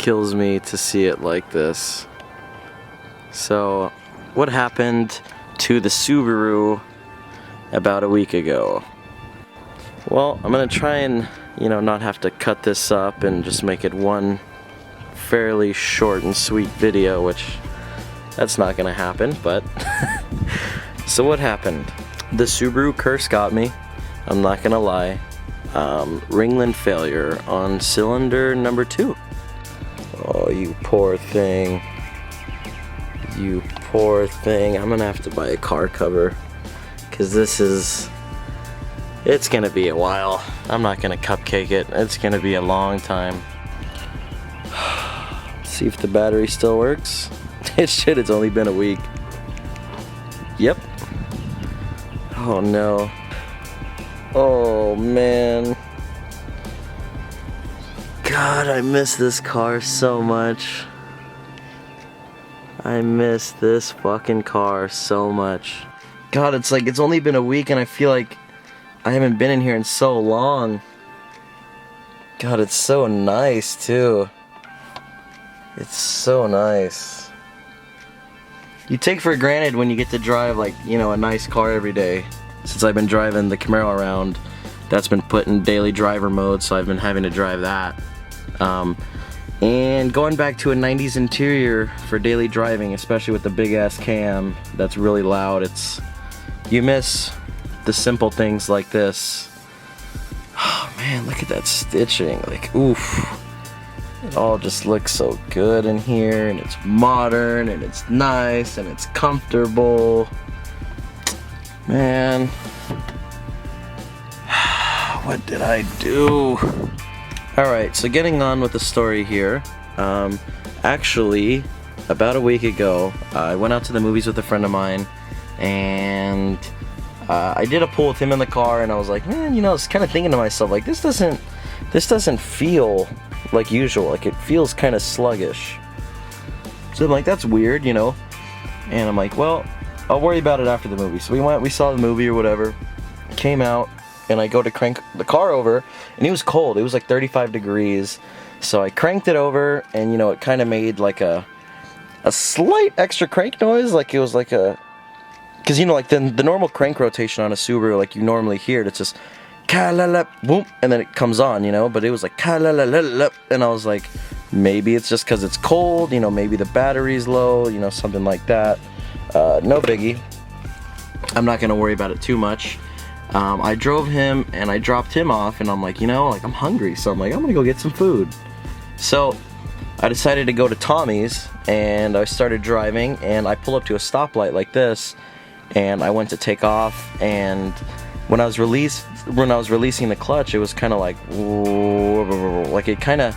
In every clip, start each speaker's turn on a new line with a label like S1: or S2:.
S1: kills me to see it like this. So, what happened to the Subaru about a week ago? Well, I'm gonna try and, not have to cut this up and just make it one fairly short and sweet video, which that's not gonna happen, but so what happened? The Subaru curse got me, I'm not gonna lie. Ringland failure on cylinder number 2. Oh, you poor thing. You poor thing. I'm gonna have to buy a car cover, because it's gonna be a while. I'm not gonna cupcake it. It's gonna be a long time. See if the battery still works. Shit, it's only been a week. Yep. Oh no. Oh man. God, I miss this car so much. I miss this fucking car so much. God, it's like it's only been a week and I feel like I haven't been in here in so long. God, it's so nice too. It's so nice. You take for granted when you get to drive like, a nice car every day. Since I've been driving the Camaro around, that's been put in daily driver mode, so I've been having to drive that. And going back to a 90s interior for daily driving, especially with the big ass cam that's really loud, you miss the simple things like this. Oh man, look at that stitching, like oof. It all just looks so good in here, and it's modern, and it's nice, and it's comfortable. Man, what did I do? Alright, so getting on with the story here. Actually, about a week ago, I went out to the movies with a friend of mine, and I did a pull with him in the car, and I was like, man, I was kind of thinking to myself, like, this doesn't feel like usual. Like, it feels kind of sluggish. So I'm like, that's weird, And I'm like, well, I'll worry about it after the movie. So we saw the movie or whatever, came out, and I go to crank the car over, and it was cold. It was like 35 degrees. So I cranked it over, and it kind of made like a slight extra crank noise. Like it was like because like the normal crank rotation on a Subaru, like you normally hear it, it's just ka-la-la, boom, and then it comes on, but it was like ka-la-la-la-la, and I was like, maybe it's just because it's cold, maybe the battery's low, something like that. No biggie. I'm not gonna worry about it too much. I drove him and I dropped him off, and I'm like, I'm hungry, so I'm like, I'm gonna go get some food. So I decided to go to Tommy's, and I started driving, and I pull up to a stoplight like this, and I went to take off, and when I was releasing the clutch, it was kind of like it kind of,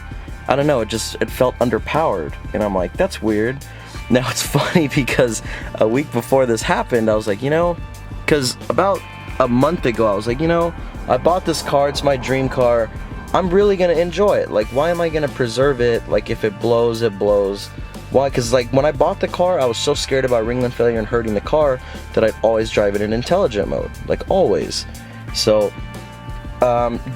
S1: I don't know, it felt underpowered, and I'm like, that's weird. Now it's funny because a week before this happened, I was like, because about a month ago, I was like, I bought this car, it's my dream car, I'm really gonna enjoy it. Like, why am I gonna preserve it? Like, if it blows, it blows. Why? Because like when I bought the car, I was so scared about Ringland failure and hurting the car that I'd always drive it in intelligent mode, like always. So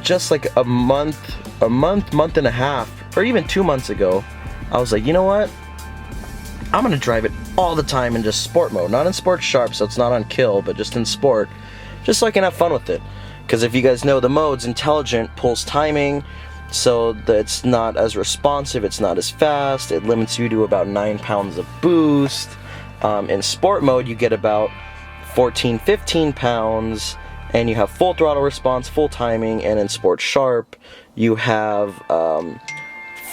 S1: just like a month and a half, or even 2 months ago, I was like, you know what, I'm gonna drive it all the time in just sport mode, not in sport sharp, so it's not on kill, but just in sport, just so I can have fun with it. Because if you guys know the modes, intelligent pulls timing, so that it's not as responsive, it's not as fast, it limits you to about 9 pounds of boost. In sport mode, you get about 14-15 pounds, and you have full throttle response, full timing, and in sport sharp, you have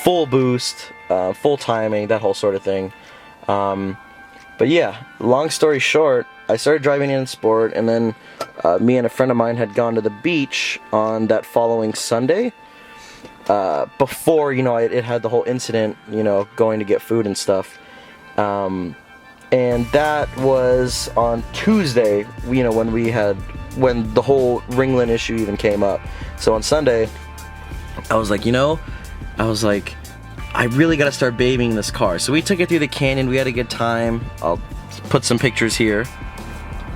S1: full boost, full timing, that whole sort of thing. But yeah, long story short, I started driving in sport, and then me and a friend of mine had gone to the beach on that following Sunday. Before, it had the whole incident, going to get food and stuff. And that was on Tuesday, when the whole Ringland issue even came up. So on Sunday, I was like, I really gotta start babying this car. So we took it through the canyon, we had a good time. I'll put some pictures here.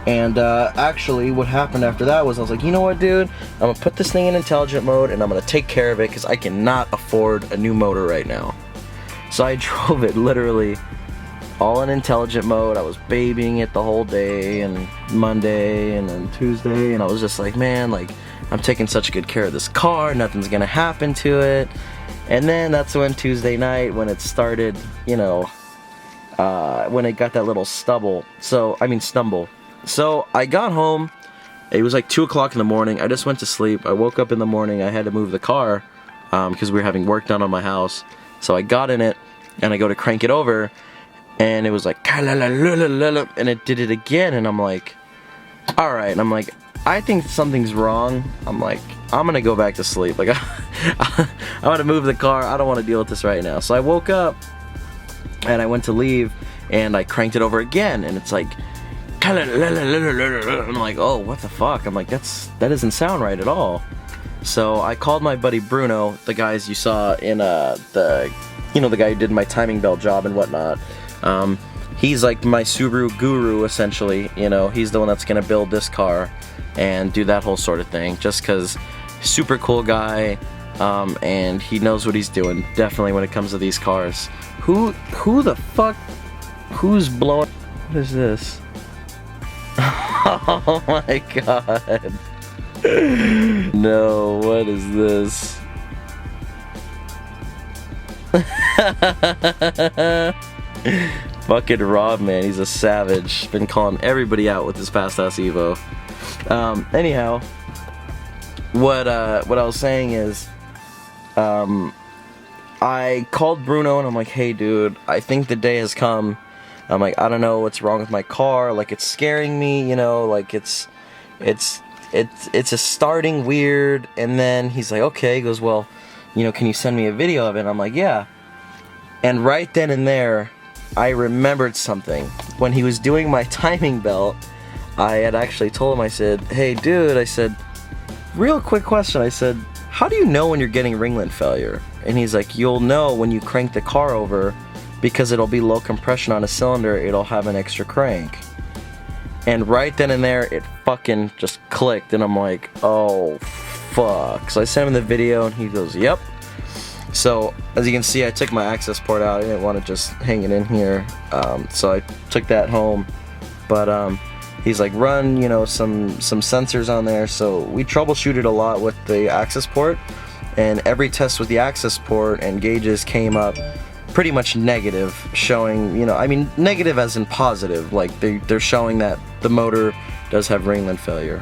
S1: And actually what happened after that was I was like, you know what, dude, I'm gonna put this thing in intelligent mode and I'm gonna take care of it because I cannot afford a new motor right now. So I drove it literally all in intelligent mode. I was babying it the whole day, and Monday and then Tuesday, and I was just like, man, like, I'm taking such good care of this car, nothing's gonna happen to it. And then that's when Tuesday night, when it started, you know, when it got that little stumble. So I got home. It was like 2 o'clock in the morning. I just went to sleep. I woke up in the morning. I had to move the car because we were having work done on my house. So I got in it and I go to crank it over, and it was like, and it did it again. And I'm like, all right. And I'm like, I think something's wrong. I'm like, I'm gonna go back to sleep. Like, I want to move the car. I don't want to deal with this right now. So I woke up and I went to leave, and I cranked it over again, and it's like, I'm like, oh, what the fuck? I'm like, that doesn't sound right at all. So I called my buddy Bruno, the guys you saw in the guy who did my timing belt job and whatnot. He's like my Subaru guru, essentially. You know, he's the one that's gonna build this car and do that whole sort of thing, just because super cool guy, and he knows what he's doing, definitely, when it comes to these cars. Who the fuck, who's blowing, what is this? Oh my god. No, what is this? Fucking Rob, man, he's a savage. Been calling everybody out with his fast ass Evo. Anyhow, what I was saying is, I called Bruno and I'm like, hey dude, I think the day has come. I'm like, I don't know what's wrong with my car, like, it's scaring me, you know, like, it's a starting weird. And then he's like, okay. He goes, well, you know, can you send me a video of it? And I'm like, yeah. And right then and there, I remembered something. When he was doing my timing belt, I had actually told him, I said, hey dude, I said, real quick question, I said, how do you know when you're getting ringlet failure? And he's like, you'll know when you crank the car over, because it'll be low compression on a cylinder, it'll have an extra crank. And right then and there, it fucking just clicked, and I'm like, oh fuck. So I sent him the video, and he goes, yep. So as you can see, I took my access port out. I didn't want to just hang it in here, so I took that home. But he's like, run, you know, some sensors on there. So we troubleshooted a lot with the access port, and every test with the access port and gauges came up pretty much negative, showing, you know, I mean, negative as in positive, like they're showing that the motor does have ringlet failure.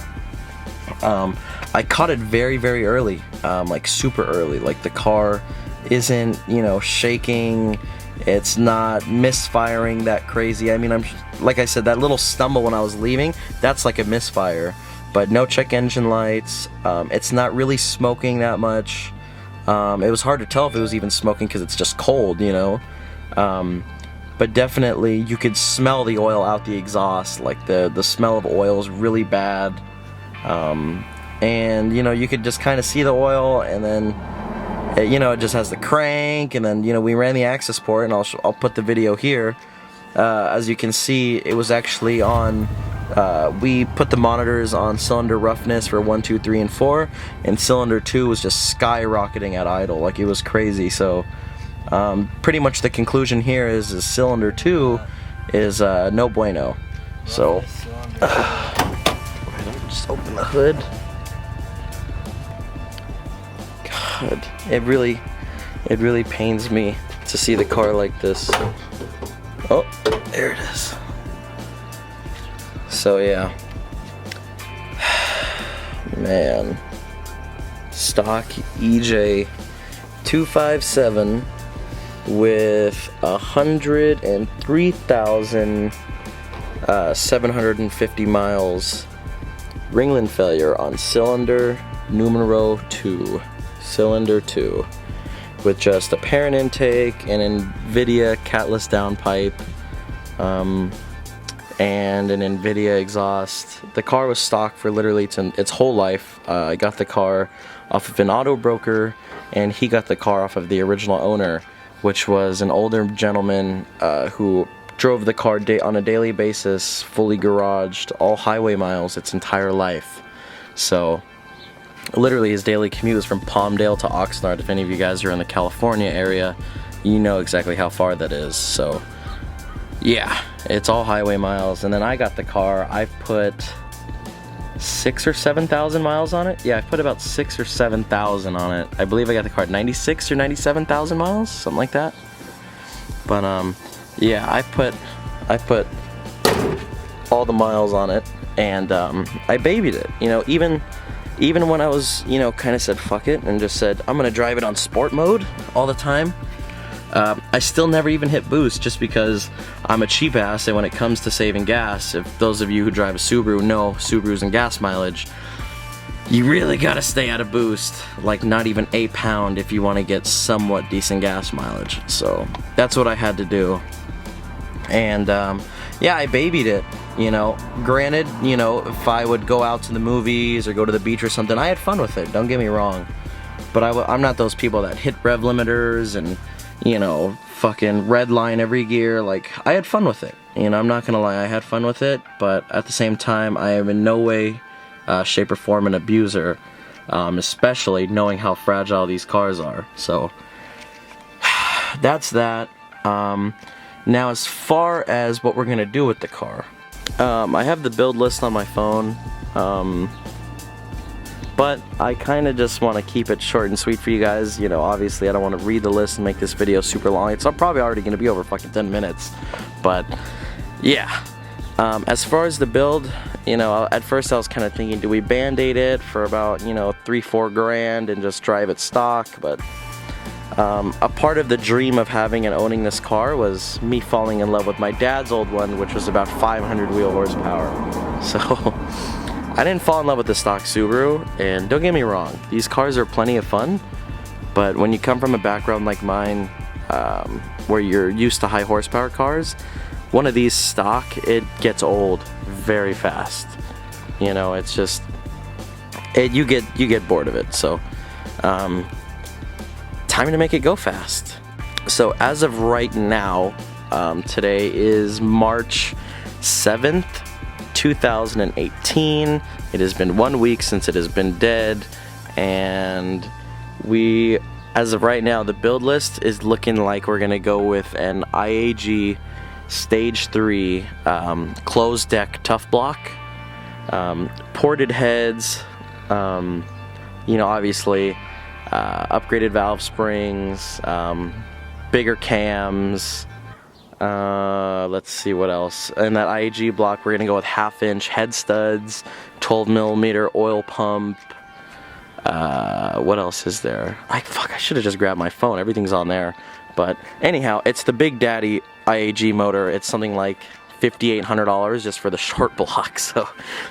S1: I caught it very, very early, like super early. Like, the car isn't, you know, shaking, it's not misfiring that crazy. I mean, like I said, that little stumble when I was leaving, that's like a misfire, but no check engine lights. It's not really smoking that much. It was hard to tell if it was even smoking because it's just cold, you know. But definitely you could smell the oil out the exhaust. Like, the smell of oil is really bad. And you know, you could just kind of see the oil, and then you know, it just has the crank. And then, you know, we ran the access port, and I'll put the video here. As you can see, it was actually on, we put the monitors on cylinder roughness for 1, 2, 3, and 4, and cylinder 2 was just skyrocketing at idle, like, it was crazy. So pretty much the conclusion here is cylinder 2 is no bueno. So just open the hood. God, it really pains me to see the car like this. Oh, there it is. So yeah, man, stock EJ 257 with 103,750 miles, ringlet failure on cylinder numero 2, cylinder 2, with just a parent intake, an NVIDIA catless downpipe, and an NVIDIA exhaust. The car was stock for literally its whole life. I got the car off of an auto broker, and he got the car off of the original owner, which was an older gentleman who drove the car on a daily basis, fully garaged, all highway miles its entire life. So literally his daily commute was from Palmdale to Oxnard. If any of you guys are in the California area, you know exactly how far that is. So yeah, it's all highway miles. And then I got the car, I've put 6,000 or 7,000 miles on it. Yeah, I put about 6,000 or 7,000 on it. I believe I got the car at 96 or 97,000 miles, something like that. But yeah, I put all the miles on it, and I babied it. You know, even when I was, you know, kind of said fuck it and just said I'm gonna drive it on sport mode all the time, I still never even hit boost, just because I'm a cheap ass, and when it comes to saving gas, if those of you who drive a Subaru know Subarus and gas mileage, you really gotta stay out of boost, like not even a pound if you want to get somewhat decent gas mileage. So that's what I had to do. And yeah, I babied it, you know. Granted, you know, if I would go out to the movies or go to the beach or something, I had fun with it, don't get me wrong. But I'm not those people that hit rev limiters and, you know, fucking red line every gear. Like, I had fun with it, you know, I'm not gonna lie, I had fun with it. But at the same time, I am in no way, shape or form an abuser, especially knowing how fragile these cars are. So that's that. Now, as far as what we're gonna do with the car, I have the build list on my phone, but I kind of just want to keep it short and sweet for you guys. You know, obviously I don't want to read the list and make this video super long. It's probably already going to be over fucking 10 minutes, but yeah. As far as the build, you know, at first I was kind of thinking, do we band-aid it for about, you know, 3-4 grand and just drive it stock? But a part of the dream of having and owning this car was me falling in love with my dad's old one, which was about 500 wheel horsepower. So I didn't fall in love with the stock Subaru, and don't get me wrong, these cars are plenty of fun, but when you come from a background like mine, where you're used to high horsepower cars, one of these stock, it gets old very fast. You know, it's just, you get bored of it. So time to make it go fast. So as of right now, today is March 7th, 2018. It has been 1 week since it has been dead, and as of right now, the build list is looking like we're gonna go with an IAG Stage 3 closed deck tough block, ported heads, you know, obviously upgraded valve springs, bigger cams. Let's see what else. In that IAG block, we're gonna go with 1/2-inch head studs, 12mm oil pump. What else is there? I should have just grabbed my phone. Everything's on there. But anyhow, it's the Big Daddy IAG motor. It's something like $5,800 just for the short block. So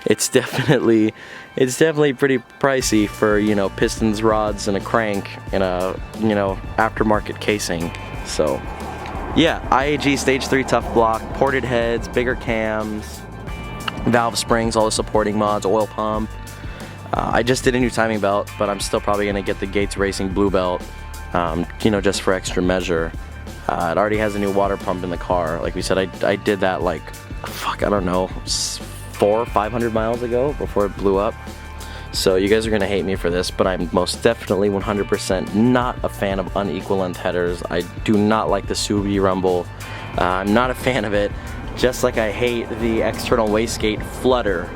S1: it's definitely pretty pricey for, you know, pistons, rods, and a crank in a, you know, aftermarket casing. So yeah, IAG Stage 3 tough block, ported heads, bigger cams, valve springs, all the supporting mods, oil pump. I just did a new timing belt, but I'm still probably going to get the Gates Racing blue belt, you know, just for extra measure. It already has a new water pump in the car. Like we said, I did that like, I don't know, 400 or 500 miles ago before it blew up. So you guys are going to hate me for this, but I'm most definitely 100% not a fan of unequal length headers. I do not like the Subi rumble. I'm not a fan of it, just like I hate the external wastegate flutter.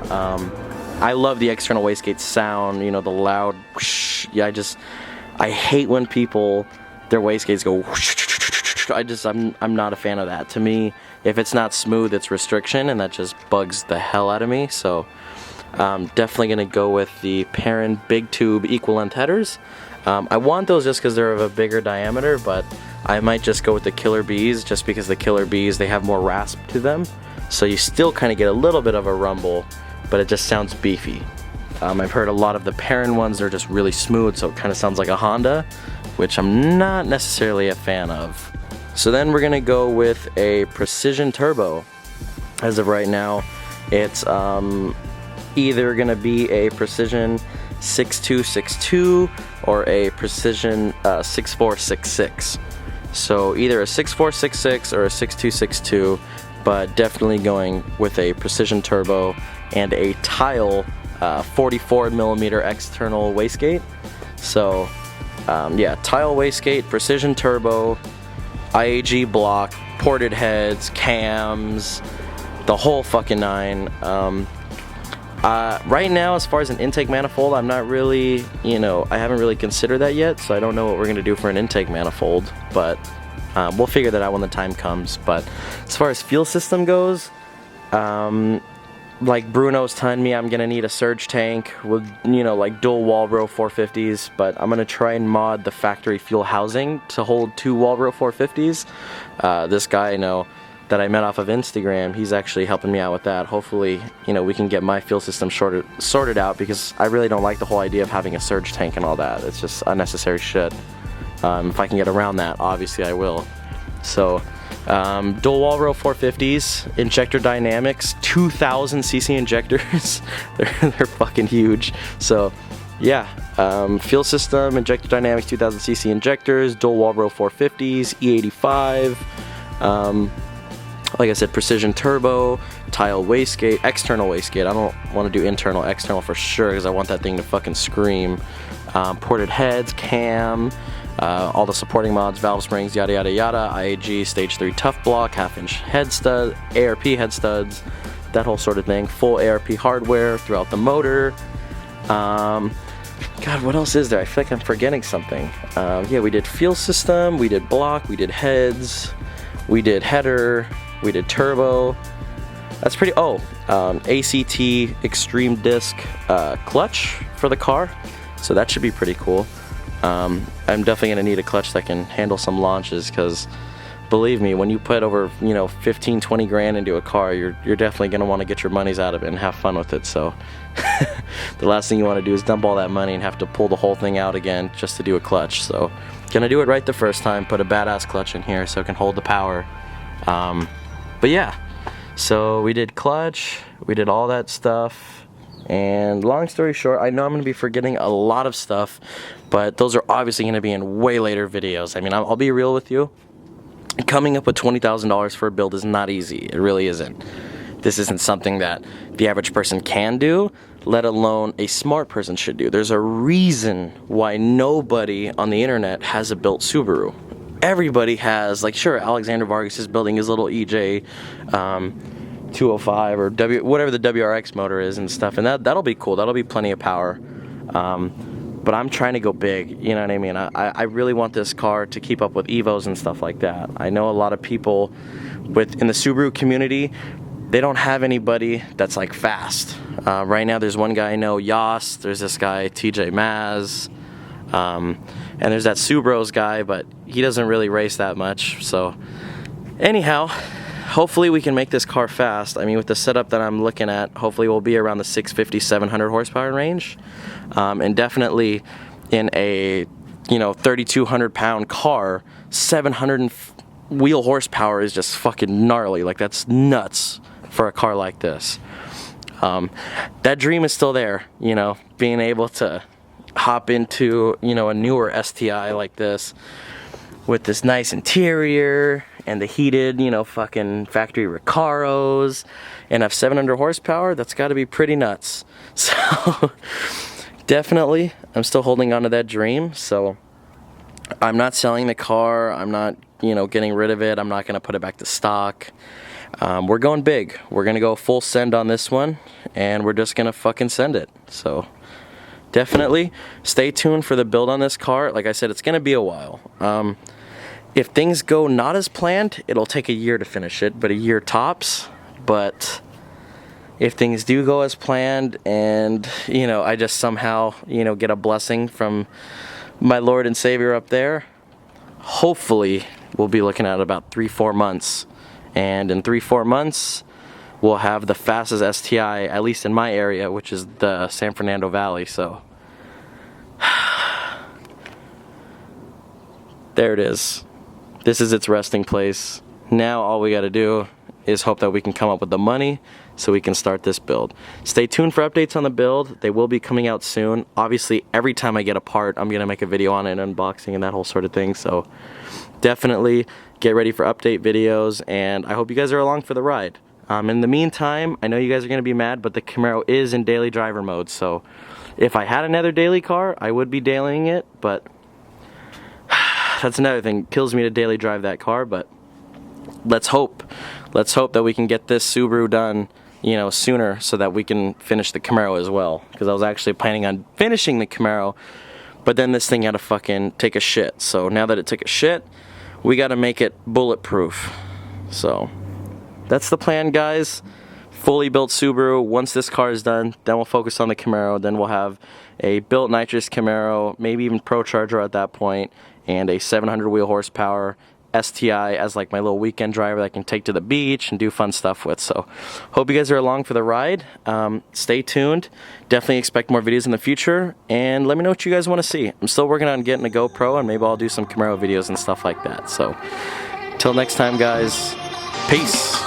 S1: I love the external wastegate sound, you know, the loud whoosh. Yeah, I hate when their wastegates go whoosh. I'm not a fan of that. To me, if it's not smooth, it's restriction, and that just bugs the hell out of me. So definitely gonna go with the Perrin big tube equal length headers. I want those just because they're of a bigger diameter, but I might just go with the Killer Bees just because the Killer Bees, they have more rasp to them, so you still kind of get a little bit of a rumble, but it just sounds beefy. I've heard a lot of the Perrin ones are just really smooth, so it kind of sounds like a Honda, which I'm not necessarily a fan of. So then we're gonna go with a Precision Turbo. As of right now, it's either gonna be a Precision 6262 or a Precision 6466. So either a 6466 or a 6262, but definitely going with a Precision Turbo and a Tile 44mm external wastegate. So yeah, Tile wastegate, Precision Turbo, IAG block, ported heads, cams, the whole fucking nine. Right now, as far as an intake manifold, I'm not really, I haven't really considered that yet, so I don't know what we're gonna do for an intake manifold, but we'll figure that out when the time comes. But as far as fuel system goes, like Bruno's telling me, I'm gonna need a surge tank with, like dual Walbro 450s, but I'm gonna try and mod the factory fuel housing to hold 2 Walbro 450s. This guy I know that I met off of Instagram, he's actually helping me out with that. Hopefully, we can get my fuel system sorted out, because I really don't like the whole idea of having a surge tank and all that. It's just unnecessary shit. If I can get around that, obviously I will. So, dual Walbro 450s, injector dynamics, 2000 cc injectors. they're fucking huge. So, yeah, fuel system, injector dynamics, 2000 cc injectors, dual Walbro 450s, E85. Like I said, precision turbo, tile wastegate, external wastegate. I don't want to do internal, external for sure, because I want that thing to fucking scream. Ported heads, cam, all the supporting mods, valve springs, yada yada yada, IAG stage 3 tough block, 1/2-inch head stud, ARP head studs, that whole sort of thing. Full ARP hardware throughout the motor. God, what else is there? I feel like I'm forgetting something. Yeah, we did fuel system, we did block, we did heads, we did header, we did turbo. That's pretty, ACT extreme disc clutch for the car. So that should be pretty cool. I'm definitely gonna need a clutch that can handle some launches, because believe me, when you put over 15-20 grand into a car, you're definitely gonna want to get your monies out of it and have fun with it. So the last thing you want to do is dump all that money and have to pull the whole thing out again just to do a clutch. So gonna do it right the first time, put a badass clutch in here so it can hold the power. But yeah, so we did clutch, we did all that stuff, and long story short, I know I'm going to be forgetting a lot of stuff, but those are obviously going to be in way later videos. I mean, I'll be real with you. Coming up with $20,000 for a build is not easy. It really isn't. This isn't something that the average person can do, let alone a smart person should do. There's a reason why nobody on the internet has a built Subaru. Everybody has, like, sure, Alexander Vargas is building his little EJ 205 or whatever the WRX motor is and stuff, and that'll be cool. That'll be plenty of power. But I'm trying to go big, you know what I mean? I really want this car to keep up with Evos and stuff like that. I know a lot of people in the Subaru community, they don't have anybody that's like fast. Right now there's one guy I know, Yas, there's this guy, TJ Maz, and there's that Subros guy, but he doesn't really race that much. So anyhow, hopefully we can make this car fast. I mean, with the setup that I'm looking at, hopefully we'll be around the 650, 700 horsepower range. And definitely in a 3,200 pound car, 700 wheel horsepower is just fucking gnarly. Like, that's nuts for a car like this. That dream is still there, being able to hop into a newer STI like this with this nice interior and the heated fucking factory Recaros and have 700 horsepower. That's got to be pretty nuts. So definitely I'm still holding on to that dream. So I'm not selling the car, I'm not getting rid of it, I'm not gonna put it back to stock. We're going big. We're gonna go full send on this one, and we're just gonna fucking send it. So definitely stay tuned for the build on this car. Like I said, it's gonna be a while. If things go not as planned, it'll take a year to finish it, but a year tops. But if things do go as planned, and I just somehow get a blessing from my Lord and Savior up there, hopefully we'll be looking at about 3-4 months, and in 3-4 months we'll have the fastest STI, at least in my area, which is the San Fernando Valley. So there it is. This is its resting place. Now all we got to do is hope that we can come up with the money so we can start this build. Stay tuned for updates on the build. They will be coming out soon. Obviously, every time I get a part, I'm gonna make a video on it, unboxing and that whole sort of thing. So definitely get ready for update videos, and I hope you guys are along for the ride. In the meantime, I know you guys are gonna be mad, but the Camaro is in daily driver mode. So if I had another daily car, I would be dailying it, but that's another thing. It kills me to daily drive that car, but let's hope that we can get this Subaru done, you know, sooner, so that we can finish the Camaro as well. Because I was actually planning on finishing the Camaro, but then this thing had to fucking take a shit. So now that it took a shit, we got to make it bulletproof. So that's the plan, guys. Fully built Subaru. Once this car is done, then we'll focus on the Camaro. Then we'll have a built nitrous Camaro, maybe even Pro Charger at that point, and a 700 wheel horsepower STI as like my little weekend driver that I can take to the beach and do fun stuff with. So hope you guys are along for the ride. Stay tuned. Definitely expect more videos in the future, and let me know what you guys want to see. I'm still working on getting a GoPro, and maybe I'll do some Camaro videos and stuff like that. So till next time, guys, peace.